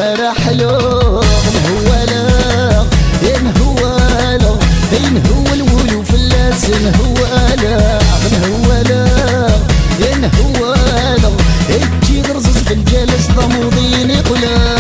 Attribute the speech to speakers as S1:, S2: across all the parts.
S1: الشوارع حلو هوالا هوالا هو الولو فلاس هوالا هوالا هوالا هيجي درزز في الجلس ضموضين يقولا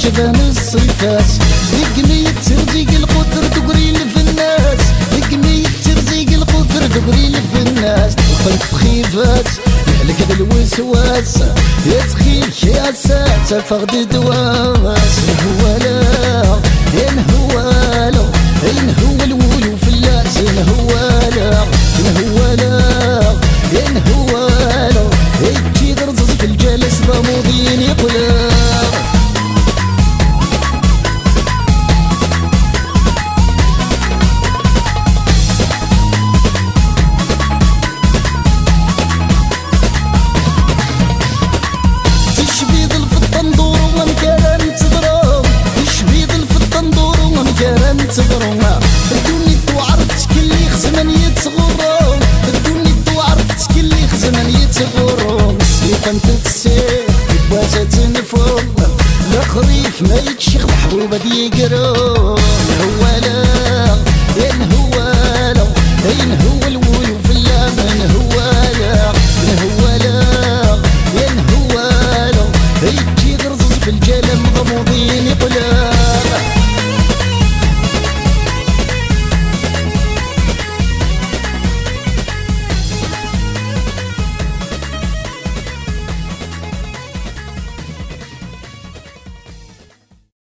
S1: شبان الصيفات لقمية ترزيق القدر تقري في الناس لقمية ترزيق القدر تقري في الناس وقلت خيفات يحلك بالوسواس يتخيل كياسات فقد دواس هوالا هوالا هو الولو فلاس هوالا هوالا هوالا هيجي درزز في الجلس ضموضين يقلا تغرم ردوني توعرت كلي خزمان يتغرم ردوني توعرت كلي خزمان يتغرم سيفا تتسير بواسة تنفرم لا خريف ما يتشيخ محبوبة ديقرم هوالا هوالا هو الولو في اللامن هوالا